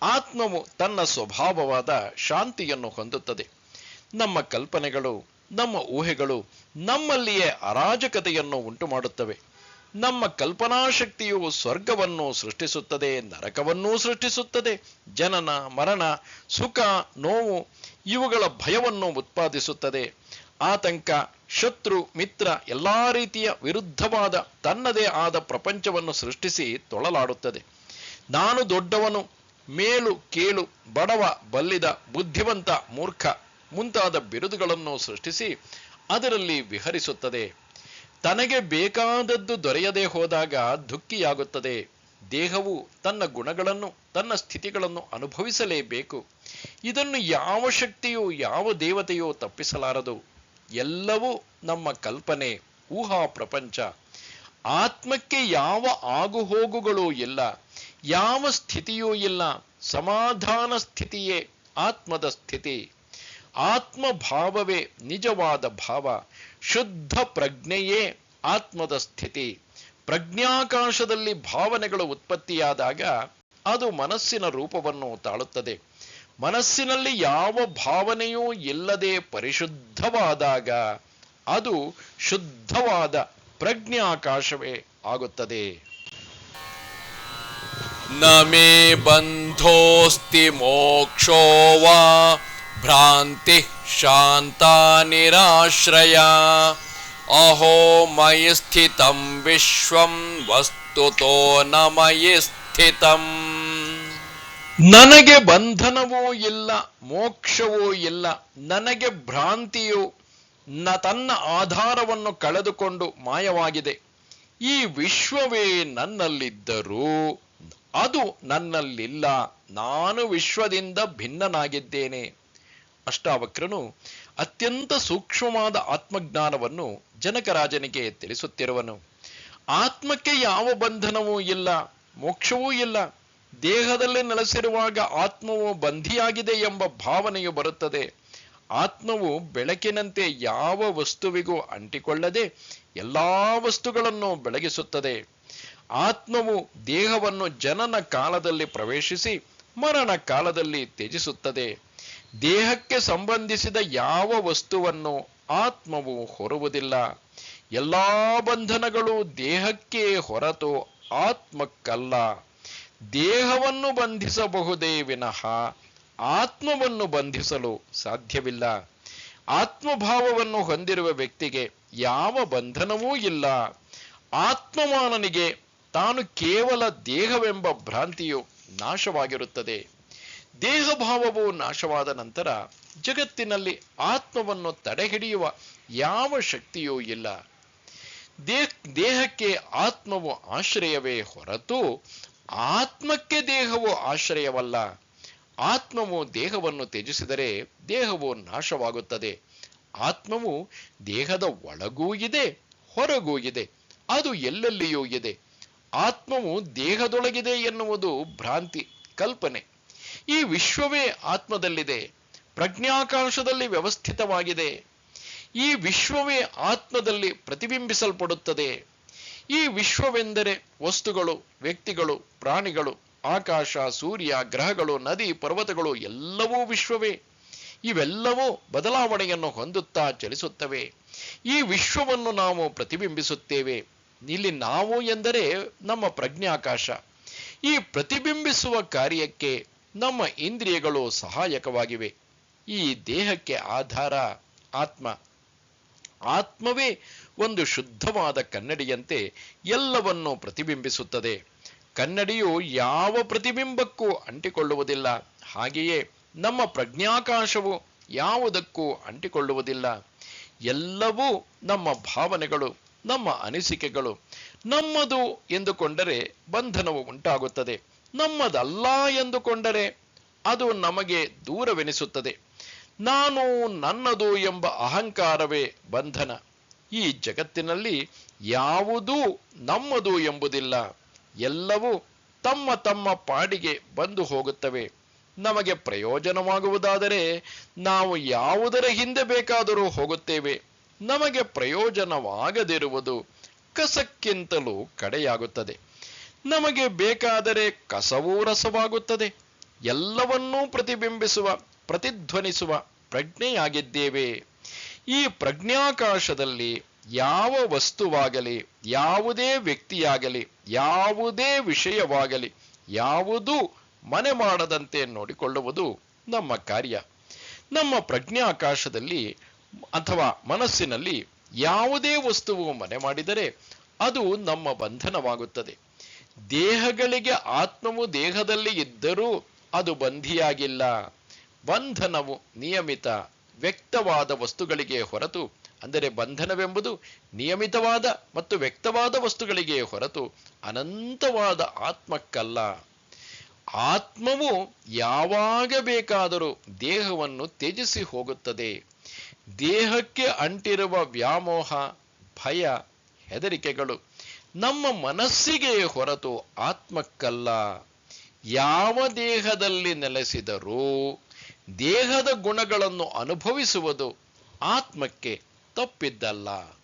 ಆತ್ಮವು ತನ್ನ ಸ್ವಭಾವವಾದ ಶಾಂತಿಯನ್ನು ಹೊಂದುತ್ತದೆ. ನಮ್ಮ ಕಲ್ಪನೆಗಳು, ನಮ್ಮ ಊಹೆಗಳು ನಮ್ಮಲ್ಲಿಯೇ ಅರಾಜಕತೆಯನ್ನು ಉಂಟು ಮಾಡುತ್ತವೆ. ನಮ್ಮ ಕಲ್ಪನಾಶಕ್ತಿಯು ಸ್ವರ್ಗವನ್ನು ಸೃಷ್ಟಿಸುತ್ತದೆ, ನರಕವನ್ನೂ ಸೃಷ್ಟಿಸುತ್ತದೆ. ಜನನ, ಮರಣ, ಸುಖ, ನೋವು ಇವುಗಳ ಭಯವನ್ನು ಉತ್ಪಾದಿಸುತ್ತದೆ. ಆತಂಕ, ಶತ್ರು, ಮಿತ್ರ ಎಲ್ಲಾ ರೀತಿಯ ವಿರುದ್ಧವಾದ ತನ್ನದೇ ಆದ ಪ್ರಪಂಚವನ್ನು ಸೃಷ್ಟಿಸಿ ತೊಳಲಾಡುತ್ತದೆ. ನಾನು ದೊಡ್ಡವನು, ಮೇಲು ಕೀಳು, ಬಡವ, ಬಲ್ಲಿದ, ಬುದ್ಧಿವಂತ, ಮೂರ್ಖ ಮುಂತಾದ ಬಿರುದುಗಳನ್ನು ಸೃಷ್ಟಿಸಿ ಅದರಲ್ಲಿ ವಿಹರಿಸುತ್ತದೆ. ತನಗೆ ಬೇಕಾದದ್ದು ದೊರೆಯದೆ ಹೋದಾಗ ದುಃಖಿಯಾಗುತ್ತದೆ. ದೇಹವು ತನ್ನ ಗುಣಗಳನ್ನು, ತನ್ನ ಸ್ಥಿತಿಗಳನ್ನು ಅನುಭವಿಸಲೇಬೇಕು. ಇದನ್ನು ಯಾವ ಶಕ್ತಿಯೂ, ಯಾವ ದೇವತೆಯೂ ತಪ್ಪಿಸಲಾರದು. ಎಲ್ಲವೂ ನಮ್ಮ ಕಲ್ಪನೆ, ಊಹಾ ಪ್ರಪಂಚ. ಆತ್ಮಕ್ಕೆ ಯಾವ ಆಗುಹೋಗುಗಳೂ ಇಲ್ಲ, ಯಾವ ಸ್ಥಿತಿಯೂ ಇಲ್ಲ. ಸಮಾಧಾನ ಸ್ಥಿತಿಯೇ ಆತ್ಮದ ಸ್ಥಿತಿ. ಆತ್ಮಭಾವವೇ ನಿಜವಾದ ಭಾವ. ಶುದ್ಧ ಪ್ರಜ್ಞೆಯೇ ಆತ್ಮದ ಸ್ಥಿತಿ. ಪ್ರಜ್ಞಾಕಾಶದಲ್ಲಿ ಭಾವನೆಗಳು ಉತ್ಪತ್ತಿಯಾದಾಗ ಅದು ಮನಸ್ಸಿನ ರೂಪವನ್ನು ತಾಳುತ್ತದೆ. ಮನಸ್ಸಿನಲ್ಲಿ ಯಾವ ಭಾವನೆಯೂ ಇಲ್ಲದೆ ಪರಿಶುದ್ಧವಾದಾಗ ಅದು ಶುದ್ಧವಾದ ಪ್ರಜ್ಞಾಕಾಶವೇ ಆಗುತ್ತದೆ. ನ ಮೇ ಬಂಧೋಸ್ತಿ ಮೋಕ್ಷೋ ವಾ ಭ್ರಾಂತಿ ಶಾಂತ ನಿರಾಶ್ರಯ ಅಹೋ ಮಯಿ ಸ್ಥಿತಂ ವಿಶ್ವಂ ವಸ್ತುತೋ ನ ಮಯಿ ಸ್ಥಿತಂ. ನನಗೆ ಬಂಧನವೂ ಇಲ್ಲ, ಮೋಕ್ಷವೂ ಇಲ್ಲ. ನನಗೆ ಭ್ರಾಂತಿಯು ತನ್ನ ಆಧಾರವನ್ನು ಕಳೆದುಕೊಂಡು ಮಾಯವಾಗಿದೆ. ಈ ವಿಶ್ವವೇ ನನ್ನಲ್ಲಿದ್ದರೂ ಅದು ನನ್ನಲ್ಲಿಲ್ಲ. ನಾನು ವಿಶ್ವದಿಂದ ಭಿನ್ನನಾಗಿದ್ದೇನೆ. ಅಷ್ಟಾವಕ್ರನು ಅತ್ಯಂತ ಸೂಕ್ಷ್ಮವಾದ ಆತ್ಮಜ್ಞಾನವನ್ನು ಜನಕರಾಜನಿಗೆ ತಿಳಿಸುತ್ತಿರುವನು. ಆತ್ಮಕ್ಕೆ ಯಾವ ಬಂಧನವೂ ಇಲ್ಲ, ಮೋಕ್ಷವೂ ಇಲ್ಲ. ದೇಹದಲ್ಲಿ ನೆಲೆಸಿರುವಾಗ ಆತ್ಮವು ಬಂಧಿಯಾಗಿದೆ ಎಂಬ ಭಾವನೆಯು ಬರುತ್ತದೆ. ಆತ್ಮವು ಬೆಳಕಿನಂತೆ ಯಾವ ವಸ್ತುವಿಗೂ ಅಂಟಿಕೊಳ್ಳದೆ ಎಲ್ಲಾ ವಸ್ತುಗಳನ್ನು ಬೆಳಗಿಸುತ್ತದೆ. ಆತ್ಮವು ದೇಹವನ್ನು ಜನನ ಕಾಲದಲ್ಲಿ ಪ್ರವೇಶಿಸಿ ಮರಣ ಕಾಲದಲ್ಲಿ ತ್ಯಜಿಸುತ್ತದೆ. ದೇಹಕ್ಕೆ ಸಂಬಂಧಿಸಿದ ಯಾವ ವಸ್ತುವನ್ನು ಆತ್ಮವು ಹೊರುವುದಿಲ್ಲ. ಎಲ್ಲಾ ಬಂಧನಗಳು ದೇಹಕ್ಕೆ ಹೊರತು ಆತ್ಮಕ್ಕಲ್ಲ. ದೇಹವನ್ನು ಬಂಧಿಸಬಹುದೇ ವಿನಃ ಆತ್ಮವನ್ನು ಬಂಧಿಸಲು ಸಾಧ್ಯವಿಲ್ಲ. ಆತ್ಮಭಾವವನ್ನು ಹೊಂದಿರುವ ವ್ಯಕ್ತಿಗೆ ಯಾವ ಬಂಧನವೂ ಇಲ್ಲ. ಆತ್ಮವಾನನಿಗೆ ತಾನು ಕೇವಲ ದೇಹವೆಂಬ ಭ್ರಾಂತಿಯು ನಾಶವಾಗಿರುತ್ತದೆ. ದೇಹಭಾವವು ನಾಶವಾದ ನಂತರ ಜಗತ್ತಿನಲ್ಲಿ ಆತ್ಮವನ್ನು ತಡೆಹಿಡಿಯುವ ಯಾವ ಶಕ್ತಿಯೂ ಇಲ್ಲ. ದೇಹಕ್ಕೆ ಆತ್ಮವು ಆಶ್ರಯವೇ ಹೊರತು ಆತ್ಮಕ್ಕೆ ದೇಹವು ಆಶ್ರಯವಲ್ಲ. ಆತ್ಮವು ದೇಹವನ್ನು ತ್ಯಜಿಸಿದರೆ ದೇಹವು ನಾಶವಾಗುತ್ತದೆ. ಆತ್ಮವು ದೇಹದ ಒಳಗೂ ಇದೆ, ಹೊರಗೂ ಇದೆ. ಅದು ಎಲ್ಲೆಲ್ಲಿಯೂ ಇದೆ. ಆತ್ಮವು ದೇಹದೊಳಗಿದೆ ಎನ್ನುವುದು ಭ್ರಾಂತಿ, ಕಲ್ಪನೆ. ಈ ವಿಶ್ವವೇ ಆತ್ಮದಲ್ಲಿದೆ, ಪ್ರಜ್ಞಾಕಾಶದಲ್ಲಿ ವ್ಯವಸ್ಥಿತವಾಗಿದೆ. ಈ ವಿಶ್ವವೇ ಆತ್ಮದಲ್ಲಿ ಪ್ರತಿಬಿಂಬಿಸಲ್ಪಡುತ್ತದೆ. ಈ ವಿಶ್ವವೆಂದರೆ ವಸ್ತುಗಳು, ವ್ಯಕ್ತಿಗಳು, ಪ್ರಾಣಿಗಳು, ಆಕಾಶ, ಸೂರ್ಯ, ಗ್ರಹಗಳು, ನದಿ, ಪರ್ವತಗಳು ಎಲ್ಲವೂ ವಿಶ್ವವೇ. ಇವೆಲ್ಲವೂ ಬದಲಾವಣೆಯನ್ನು ಹೊಂದುತ್ತಾ ಚಲಿಸುತ್ತವೆ. ಈ ವಿಶ್ವವನ್ನು ನಾವು ಪ್ರತಿಬಿಂಬಿಸುತ್ತೇವೆ. ಇಲ್ಲಿ ನಾವು ಎಂದರೆ ನಮ್ಮ ಪ್ರಜ್ಞಾಕಾಶ. ಈ ಪ್ರತಿಬಿಂಬಿಸುವ ಕಾರ್ಯಕ್ಕೆ ನಮ್ಮ ಇಂದ್ರಿಯಗಳು ಸಹಾಯಕವಾಗಿವೆ. ಈ ದೇಹಕ್ಕೆ ಆಧಾರ ಆತ್ಮ. ಆತ್ಮವೇ ಒಂದು ಶುದ್ಧವಾದ ಕನ್ನಡಿಯಂತೆ ಎಲ್ಲವನ್ನೂ ಪ್ರತಿಬಿಂಬಿಸುತ್ತದೆ. ಕನ್ನಡಿಯು ಯಾವ ಪ್ರತಿಬಿಂಬಕ್ಕೂ ಅಂಟಿಕೊಳ್ಳುವುದಿಲ್ಲ. ಹಾಗೆಯೇ ನಮ್ಮ ಪ್ರಜ್ಞಾಕಾಶವು ಯಾವುದಕ್ಕೂ ಅಂಟಿಕೊಳ್ಳುವುದಿಲ್ಲ. ಎಲ್ಲವೂ ನಮ್ಮ ಭಾವನೆಗಳು, ನಮ್ಮ ಅನಿಸಿಕೆಗಳು. ನಮ್ಮದು ಎಂದುಕೊಂಡರೆ ಬಂಧನವು ಉಂಟಾಗುತ್ತದೆ. ನಮ್ಮದಲ್ಲ ಎಂದುಕೊಂಡರೆ ಅದು ನಮಗೆ ದೂರವೆನಿಸುತ್ತದೆ. ನಾನು ನನ್ನದು ಎಂಬ ಅಹಂಕಾರವೇ ಬಂಧನ. ಈ ಜಗತ್ತಿನಲ್ಲಿ ಯಾವುದೂ ನಮ್ಮದು ಎಂಬುದಿಲ್ಲ. ಎಲ್ಲವೂ ತಮ್ಮ ತಮ್ಮ ಪಾಡಿಗೆ ಬಂದು ಹೋಗುತ್ತವೆ. ನಮಗೆ ಪ್ರಯೋಜನವಾಗುವುದಾದರೆ ನಾವು ಯಾವುದರ ಹಿಂದೆ ಬೇಕಾದರೂ ಹೋಗುತ್ತೇವೆ. ನಮಗೆ ಪ್ರಯೋಜನವಾಗದಿರುವುದು ಕಸಕ್ಕಿಂತಲೂ ಕಡೆಯಾಗುತ್ತದೆ. ನಮಗೆ ಬೇಕಾದರೆ ಕಸವೂ ರಸವಾಗುತ್ತದೆ. ಎಲ್ಲವನ್ನೂ ಪ್ರತಿಬಿಂಬಿಸುವ, ಪ್ರತಿಧ್ವನಿಸುವ ಪ್ರಜ್ಞೆಯಾಗಿದ್ದೇವೆ. ಈ ಪ್ರಜ್ಞಾಕಾಶದಲ್ಲಿ ಯಾವ ವಸ್ತುವಾಗಲಿ, ಯಾವುದೇ ವ್ಯಕ್ತಿಯಾಗಲಿ, ಯಾವುದೇ ವಿಷಯವಾಗಲಿ, ಯಾವುದೂ ಮನೆ ಮಾಡದಂತೆ ನೋಡಿಕೊಳ್ಳುವುದು ನಮ್ಮ ಕಾರ್ಯ. ನಮ್ಮ ಪ್ರಜ್ಞಾಕಾಶದಲ್ಲಿ ಅಥವಾ ಮನಸ್ಸಿನಲ್ಲಿ ಯಾವುದೇ ವಸ್ತುವು ಮನೆ ಮಾಡಿದರೆ ಅದು ನಮ್ಮ ಬಂಧನವಾಗುತ್ತದೆ. ದೇಹಗಳಿಗೆ ಆತ್ಮವು ದೇಹದಲ್ಲಿ ಇದ್ದರೂ ಅದು ಬಂಧಿಯಾಗಿಲ್ಲ. ಬಂಧನವು ನಿಯಮಿತ ವ್ಯಕ್ತವಾದ ವಸ್ತುಗಳಿಗೆ ಹೊರತು, ಅಂದರೆ ಬಂಧನವೆಂಬುದು ನಿಯಮಿತವಾದ ಮತ್ತು ವ್ಯಕ್ತವಾದ ವಸ್ತುಗಳಿಗೆ ಹೊರತು ಅನಂತವಾದ ಆತ್ಮಕ್ಕಲ್ಲ. ಆತ್ಮವು ಯಾವಾಗ ಬೇಕಾದರೂ ದೇಹವನ್ನು ತ್ಯಜಿಸಿ ಹೋಗುತ್ತದೆ. ದೇಹಕ್ಕೆ ಅಂಟಿರುವ ವ್ಯಾಮೋಹ, ಭಯ, ಹೆದರಿಕೆಗಳು ನಮ್ಮ ಮನಸ್ಸಿಗೆ ಹೊರತು ಆತ್ಮಕ್ಕಲ್ಲ. ಯಾವ ದೇಹದಲ್ಲಿ ನೆಲೆಸಿದರೂ ದೇಹದ ಗುಣಗಳನ್ನು ಅನುಭವಿಸುವುದು ಆತ್ಮಕ್ಕೆ ತಪ್ಪಿದ್ದಲ್ಲ.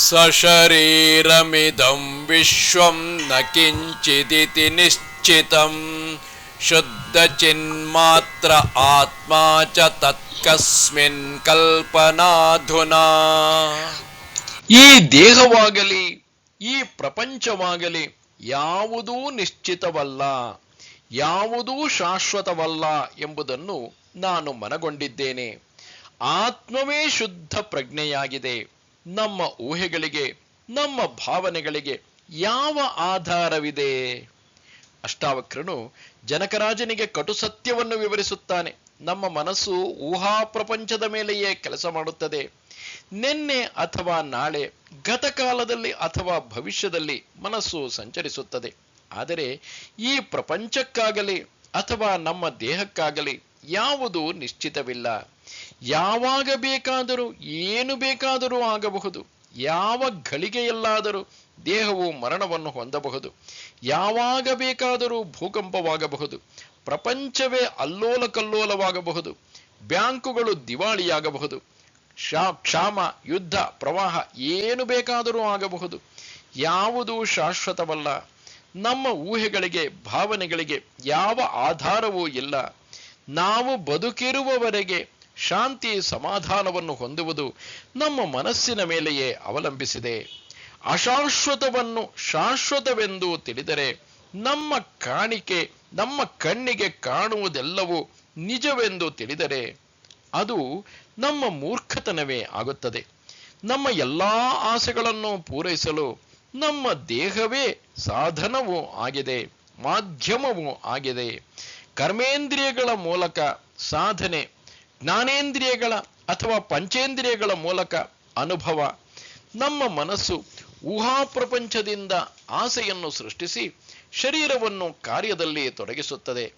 ಸಶರೀರಮಿದಂ ವಿಶ್ವಂ ನ ಕಿಂಚಿದಿತಿ ನಿಶ್ಚಿತಂ ಶುದ್ಧ ಚಿನ್ಮಾತ್ರ ಆತ್ಮ ಚ ತತ್ಕಸ್ಮಿನ್ ಕಲ್ಪನಾಧುನಾ. ಈ ದೇಹವಾಗಲಿ ಈ ಪ್ರಪಂಚವಾಗಲಿ ಯಾವುದೂ ನಿಶ್ಚಿತವಲ್ಲ, ಯಾವುದೂ ಶಾಶ್ವತವಲ್ಲ ಎಂಬುದನ್ನು ನಾನು ಮನಗೊಂಡಿದ್ದೇನೆ. ಆತ್ಮವೇ ಶುದ್ಧ ಪ್ರಜ್ಞೆಯಾಗಿದೆ. ನಮ್ಮ ಊಹೆಗಳಿಗೆ, ನಮ್ಮ ಭಾವನೆಗಳಿಗೆ ಯಾವ ಆಧಾರವಿದೆ? ಅಷ್ಟಾವಕ್ರನು ಜನಕರಾಜನಿಗೆ ಕಟು ಸತ್ಯವನ್ನು ವಿವರಿಸುತ್ತಾನೆ. ನಮ್ಮ ಮನಸ್ಸು ಊಹಾ ಪ್ರಪಂಚದ ಮೇಲೆಯೇ ಕೆಲಸ ಮಾಡುತ್ತದೆ. ನಿನ್ನೆ ಅಥವಾ ನಾಳೆ, ಗತಕಾಲದಲ್ಲಿ ಅಥವಾ ಭವಿಷ್ಯದಲ್ಲಿ ಮನಸ್ಸು ಸಂಚರಿಸುತ್ತದೆ. ಆದರೆ ಈ ಪ್ರಪಂಚಕ್ಕಾಗಲಿ ಅಥವಾ ನಮ್ಮ ದೇಹಕ್ಕಾಗಲಿ ಯಾವುದೂ ನಿಶ್ಚಿತವಿಲ್ಲ. ಯಾವಾಗ ಬೇಕಾದರೂ ಏನು ಬೇಕಾದರೂ ಆಗಬಹುದು. ಯಾವ ಘಳಿಗೆಯಲ್ಲಾದರೂ ದೇಹವು ಮರಣವನ್ನು ಹೊಂದಬಹುದು. ಯಾವಾಗ ಬೇಕಾದರೂ ಭೂಕಂಪವಾಗಬಹುದು. ಪ್ರಪಂಚವೇ ಅಲ್ಲೋಲ ಕಲ್ಲೋಲವಾಗಬಹುದು. ಬ್ಯಾಂಕುಗಳು ದಿವಾಳಿಯಾಗಬಹುದು. ಕ್ಷಾಮ, ಯುದ್ಧ, ಪ್ರವಾಹ ಏನು ಬೇಕಾದರೂ ಆಗಬಹುದು. ಯಾವುದೂ ಶಾಶ್ವತವಲ್ಲ. ನಮ್ಮ ಊಹೆಗಳಿಗೆ, ಭಾವನೆಗಳಿಗೆ ಯಾವ ಆಧಾರವೂ ಇಲ್ಲ. ನಾವು ಬದುಕಿರುವವರೆಗೆ ಶಾಂತಿ, ಸಮಾಧಾನವನ್ನು ಹೊಂದುವುದು ನಮ್ಮ ಮನಸ್ಸಿನ ಮೇಲೆಯೇ ಅವಲಂಬಿಸಿದೆ. ಅಶಾಶ್ವತವನ್ನು ಶಾಶ್ವತವೆಂದು ತಿಳಿದರೆ ನಮ್ಮ ಕಾಣಿಕೆ, ನಮ್ಮ ಕಣ್ಣಿಗೆ ಕಾಣುವುದೆಲ್ಲವೂ ನಿಜವೆಂದು ತಿಳಿದರೆ ಅದು ನಮ್ಮ ಮೂರ್ಖತನವೇ ಆಗುತ್ತದೆ. ನಮ್ಮ ಎಲ್ಲಾ ಆಸೆಗಳನ್ನು ಪೂರೈಸಲು ನಮ್ಮ ದೇಹವೇ ಸಾಧನವೂ ಆಗಿದೆ, ಮಾಧ್ಯಮವೂ ಆಗಿದೆ. ಕರ್ಮೇಂದ್ರಿಯಗಳ ಮೂಲಕ ಸಾಧನೆ, ಜ್ಞಾನೇಂದ್ರಿಯಗಳ ಅಥವಾ ಪಂಚೇಂದ್ರಿಯಗಳ ಮೂಲಕ ಅನುಭವ. ನಮ್ಮ ಮನಸ್ಸು ಊಹಾ ಪ್ರಪಂಚದಿಂದ ಆಸೆಯನ್ನು ಸೃಷ್ಟಿಸಿ ಶರೀರವನ್ನು ಕಾರ್ಯದಲ್ಲಿ ತೊಡಗಿಸುತ್ತದೆ.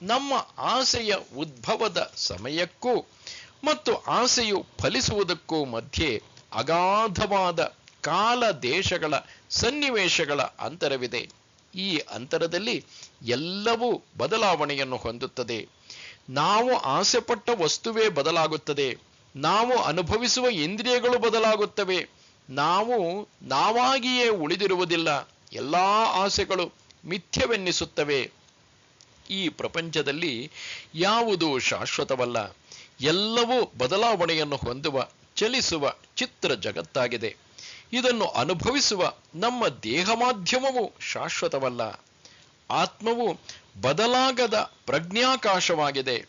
ನಮ್ಮ ಆಸೆಯ ಉದ್ಭವದ ಸಮಯಕ್ಕೂ ಮತ್ತು ಆಸೆಯು ಫಲಿಸುವುದಕ್ಕೂ ಮಧ್ಯೆ ಅಗಾಧವಾದ ಕಾಲ, ದೇಶಗಳ, ಸನ್ನಿವೇಶಗಳ ಅಂತರವಿದೆ. ಈ ಅಂತರದಲ್ಲಿ ಎಲ್ಲವೂ ಬದಲಾವಣೆಯನ್ನು ಹೊಂದುತ್ತದೆ. ನಾವು ಆಸೆಪಟ್ಟ ವಸ್ತುವೇ ಬದಲಾಗುತ್ತದೆ. ನಾವು ಅನುಭವಿಸುವ ಇಂದ್ರಿಯಗಳು ಬದಲಾಗುತ್ತವೆ. ನಾವು ನಾವಾಗಿಯೇ ಉಳಿದಿರುವುದಿಲ್ಲ. ಎಲ್ಲಾ ಆಸೆಗಳು ಮಿಥ್ಯವೆನ್ನಿಸುತ್ತವೆ. ಈ ಪ್ರಪಂಚದಲ್ಲಿ ಯಾವುದೂ ಶಾಶ್ವತವಲ್ಲ. ಎಲ್ಲವೂ ಬದಲಾವಣೆಯನ್ನು ಹೊಂದುವ, ಚಲಿಸುವ ಚಿತ್ರ ಜಗತ್ತಾಗಿದೆ. ಇದನ್ನು ಅನುಭವಿಸುವ ನಮ್ಮ ದೇಹ ಮಾಧ್ಯಮವು ಶಾಶ್ವತವಲ್ಲ. ಆತ್ಮವು ಬದಲಾಗದ ಪ್ರಜ್ಞಾಕಾಶವಾಗಿದೆ.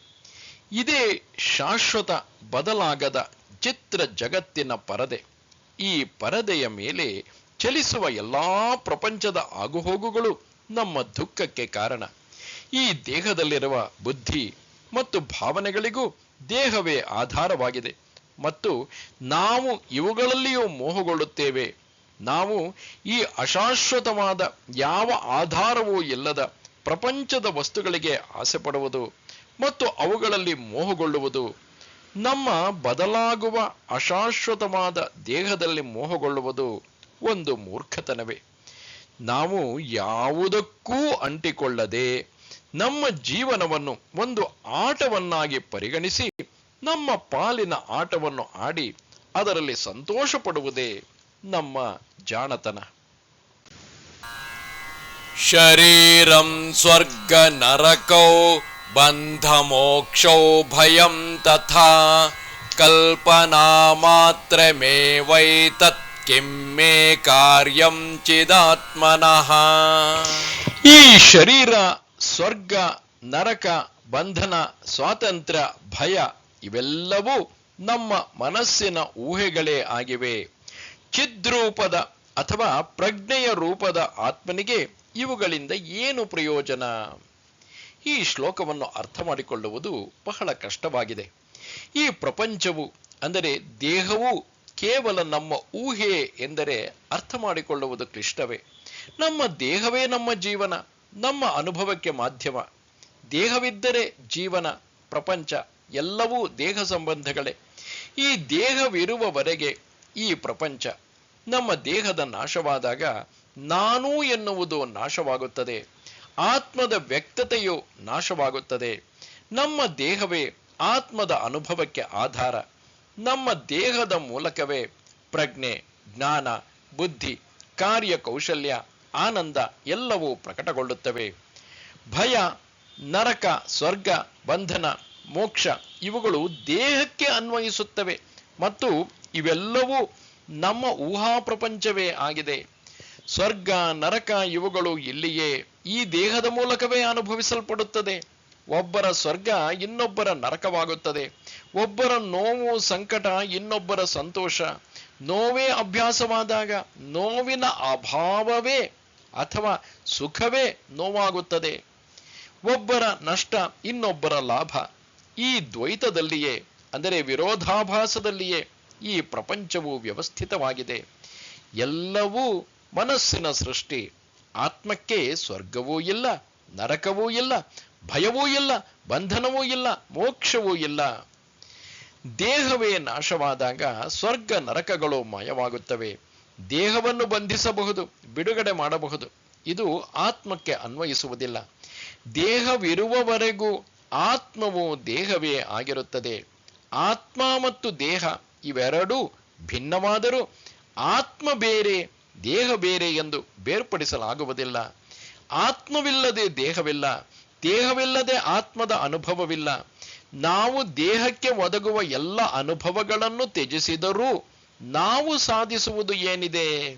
ಇದೇ ಶಾಶ್ವತ, ಬದಲಾಗದ ಚಿತ್ರ ಜಗತ್ತಿನ ಪರದೆ. ಈ ಪರದೆಯ ಮೇಲೆ ಚಲಿಸುವ ಎಲ್ಲಾ ಪ್ರಪಂಚದ ಆಗುಹೋಗುಗಳು ನಮ್ಮ ದುಃಖಕ್ಕೆ ಕಾರಣ. ಈ ದೇಹದಲ್ಲಿರುವ ಬುದ್ಧಿ ಮತ್ತು ಭಾವನೆಗಳಿಗೂ ದೇಹವೇ ಆಧಾರವಾಗಿದೆ. ಮತ್ತು ನಾವು ಇವುಗಳಲ್ಲಿಯೂ ಮೋಹಗೊಳ್ಳುತ್ತೇವೆ. ನಾವು ಈ ಅಶಾಶ್ವತವಾದ ಯಾವ ಆಧಾರವೂ ಇಲ್ಲದ ಪ್ರಪಂಚದ ವಸ್ತುಗಳಿಗೆ ಆಸೆ ಪಡುವುದು ಮತ್ತು ಅವುಗಳಲ್ಲಿ ಮೋಹಗೊಳ್ಳುವುದು, ನಮ್ಮ ಬದಲಾಗುವ ಅಶಾಶ್ವತವಾದ ದೇಹದಲ್ಲಿ ಮೋಹಗೊಳ್ಳುವುದು ಒಂದು ಮೂರ್ಖತನವೇ. ನಾವು ಯಾವುದಕ್ಕೂ ಅಂಟಿಕೊಳ್ಳದೆ ನಮ್ಮ ಜೀವನವನ್ನು ಒಂದು ಆಟವನ್ನಾಗಿ ಪರಿಗಣಿಸಿ ನಮ್ಮ ಪಾಲಿನ ಆಟವನ್ನು ಆಡಿ ಅದರಲ್ಲಿ ಸಂತೋಷ ಪಡುವುದೇ ನಮ್ಮ ಜಾಣತನ. ಶರೀರಂ ಸ್ವರ್ಗ ನರಕೌ ಬಂಧ ಮೋಕ್ಷೌ ಭಯಂ ತಥಾ ಕಲ್ಪನಾ ಮಾತ್ರಮೇವೈತತ್ ಕಿಂ ಮೇ ಕಾರ್ಯಂ ಚಿದಾತ್ಮನಃ. ಈ ಶರೀರ, ಸ್ವರ್ಗ, ನರಕ, ಬಂಧನ, ಸ್ವಾತಂತ್ರ್ಯ, ಭಯ ಇವೆಲ್ಲವೂ ನಮ್ಮ ಮನಸ್ಸಿನ ಊಹೆಗಳೇ ಆಗಿವೆ. ಚಿದ್ರೂಪದ ಅಥವಾ ಪ್ರಜ್ಞೆಯ ರೂಪದ ಆತ್ಮನಿಗೆ ಇವುಗಳಿಂದ ಏನು ಪ್ರಯೋಜನ? ಈ ಶ್ಲೋಕವನ್ನು ಅರ್ಥ ಮಾಡಿಕೊಳ್ಳುವುದು ಬಹಳ ಕಷ್ಟವಾಗಿದೆ. ಈ ಪ್ರಪಂಚವು ಅಂದರೆ ದೇಹವು ಕೇವಲ ನಮ್ಮ ಊಹೆ ಎಂದರೆ ಅರ್ಥ ಮಾಡಿಕೊಳ್ಳುವುದು ಕ್ಲಿಷ್ಟವೇ. ನಮ್ಮ ದೇಹವೇ ನಮ್ಮ ಜೀವನ, ನಮ್ಮ ಅನುಭವಕ್ಕೆ ಮಾಧ್ಯಮ. ದೇಹವಿದ್ದರೆ ಜೀವನ, ಪ್ರಪಂಚ ಎಲ್ಲವೂ ದೇಹ ಸಂಬಂಧಗಳೇ. ಈ ದೇಹವಿರುವವರೆಗೆ ಈ ಪ್ರಪಂಚ. ನಮ್ಮ ದೇಹದ ನಾಶವಾದಾಗ ನಾನು ಎನ್ನುವುದು ನಾಶವಾಗುತ್ತದೆ, ಆತ್ಮದ ವ್ಯಕ್ತತೆಯು ನಾಶವಾಗುತ್ತದೆ. ನಮ್ಮ ದೇಹವೇ ಆತ್ಮದ ಅನುಭವಕ್ಕೆ ಆಧಾರ. ನಮ್ಮ ದೇಹದ ಮೂಲಕವೇ ಪ್ರಜ್ಞೆ, ಜ್ಞಾನ, ಬುದ್ಧಿ, ಕಾರ್ಯಕೌಶಲ್ಯ, ಆನಂದ ಎಲ್ಲವೂ ಪ್ರಕಟಗೊಳ್ಳುತ್ತವೆ. ಭಯ, ನರಕ, ಸ್ವರ್ಗ, ಬಂಧನ, ಮೋಕ್ಷ ಇವುಗಳು ದೇಹಕ್ಕೆ ಅನ್ವಯಿಸುತ್ತವೆ ಮತ್ತು ಇವೆಲ್ಲವೂ ನಮ್ಮ ಊಹಾ ಪ್ರಪಂಚವೇ ಆಗಿದೆ. ಸ್ವರ್ಗ, ನರಕ ಇವುಗಳು ಇಲ್ಲಿಯೇ ಈ ದೇಹದ ಮೂಲಕವೇ ಅನುಭವಿಸಲ್ಪಡುತ್ತದೆ. ಒಬ್ಬರ ಸ್ವರ್ಗ ಇನ್ನೊಬ್ಬರ ನರಕವಾಗುತ್ತದೆ. ಒಬ್ಬರ ನೋವು, ಸಂಕಟ ಇನ್ನೊಬ್ಬರ ಸಂತೋಷ. ನೋವೇ ಅಭ್ಯಾಸವಾದಾಗ ನೋವಿನ ಅಭಾವವೇ ಅಥವಾ ಸುಖವೇ ನೋವಾಗುತ್ತದೆ. ಒಬ್ಬರ ನಷ್ಟ ಇನ್ನೊಬ್ಬರ ಲಾಭ. ಈ ದ್ವೈತದಲ್ಲಿಯೇ ಅಂದರೆ ವಿರೋಧಾಭಾಸದಲ್ಲಿಯೇ ಈ ಪ್ರಪಂಚವು ವ್ಯವಸ್ಥಿತವಾಗಿದೆ. ಎಲ್ಲವೂ ಮನಸ್ಸಿನ ಸೃಷ್ಟಿ. ಆತ್ಮಕ್ಕೆ ಸ್ವರ್ಗವೂ ಇಲ್ಲ, ನರಕವೂ ಇಲ್ಲ, ಭಯವೂ ಇಲ್ಲ, ಬಂಧನವೂ ಇಲ್ಲ, ಮೋಕ್ಷವೂ ಇಲ್ಲ. ದೇಹವೇ ನಾಶವಾದಾಗ ಸ್ವರ್ಗ ನರಕಗಳು ಮಾಯವಾಗುತ್ತವೆ. ದೇಹವನ್ನು ಬಂಧಿಸಬಹುದು, ಬಿಡುಗಡೆ ಮಾಡಬಹುದು. ಇದು ಆತ್ಮಕ್ಕೆ ಅನ್ವಯಿಸುವುದಿಲ್ಲ. ದೇಹವಿರುವವರೆಗೂ ಆತ್ಮವು ದೇಹವೇ ಆಗಿರುತ್ತದೆ. ಆತ್ಮ ಮತ್ತು ದೇಹ ಇವೆರಡೂ ಭಿನ್ನವಾದರೂ ಆತ್ಮ ಬೇರೆ, ದೇಹ ಬೇರೆ ಎಂದು ಬೇರ್ಪಡಿಸಲಾಗುವುದಿಲ್ಲ. ಆತ್ಮವಿಲ್ಲದೆ ದೇಹವಿಲ್ಲ, ದೇಹವಿಲ್ಲದೆ ಆತ್ಮದ ಅನುಭವವಿಲ್ಲ. ನಾವು ದೇಹಕ್ಕೆ ಒದಗುವ ಎಲ್ಲ ಅನುಭವಗಳನ್ನು ತ್ಯಜಿಸಿದರೂ ನಾವು ಸಾಧಿಸುವುದು ಏನಿದೆ?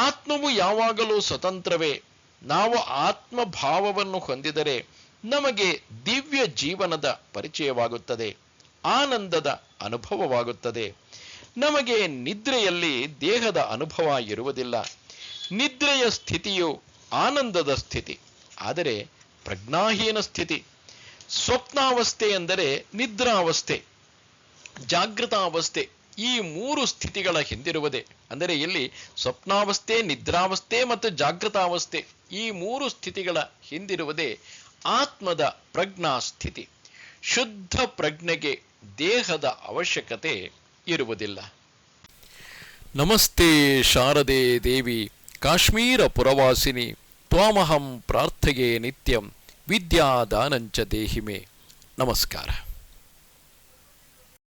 ಆತ್ಮವು ಯಾವಾಗಲೂ ಸ್ವತಂತ್ರವೇ. ನಾವು ಆತ್ಮಭಾವವನ್ನು ಹೊಂದಿದರೆ ನಮಗೆ ದಿವ್ಯ ಜೀವನದ ಪರಿಚಯವಾಗುತ್ತದೆ, ಆನಂದದ ಅನುಭವವಾಗುತ್ತದೆ. ನಮಗೆ ನಿದ್ರೆಯಲ್ಲಿ ದೇಹದ ಅನುಭವ ಇರುವುದಿಲ್ಲ. ನಿದ್ರೆಯ ಸ್ಥಿತಿಯು ಆನಂದದ ಸ್ಥಿತಿ, ಆದರೆ ಪ್ರಜ್ಞಾಹೀನ ಸ್ಥಿತಿ. ಸ್ವಪ್ನಾವಸ್ಥೆ ಎಂದರೆ ನಿದ್ರಾವಸ್ಥೆ, ಜಾಗೃತಾವಸ್ಥೆ. ಈ ಮೂರು ಸ್ಥಿತಿಗಳ ಹಿಂದಿರುವುದೇ ಅಂದರೆ ಇಲ್ಲಿ ಸ್ವಪ್ನಾವಸ್ಥೆ, ನಿದ್ರಾವಸ್ಥೆ ಮತ್ತು ಜಾಗೃತಾವಸ್ಥೆ ಈ ಮೂರು ಸ್ಥಿತಿಗಳ ಹಿಂದಿರುವುದೇ ಆತ್ಮದ ಪ್ರಜ್ಞಾ ಸ್ಥಿತಿ. ಶುದ್ಧ ಪ್ರಜ್ಞೆಗೆ ದೇಹದ ಅವಶ್ಯಕತೆ ಇರುವುದಿಲ್ಲ. ನಮಸ್ತೆ ಶಾರದೆ ದೇವಿ ಕಾಶ್ಮೀರ ಪುರವಾಸಿನಿ ತ್ವಾಮಹಂ ಪ್ರಾರ್ಥಯೇ ನಿತ್ಯಂ ವಿದ್ಯಾದಾನಂಚ ದೇಹಿಮೆ. ನಮಸ್ಕಾರ.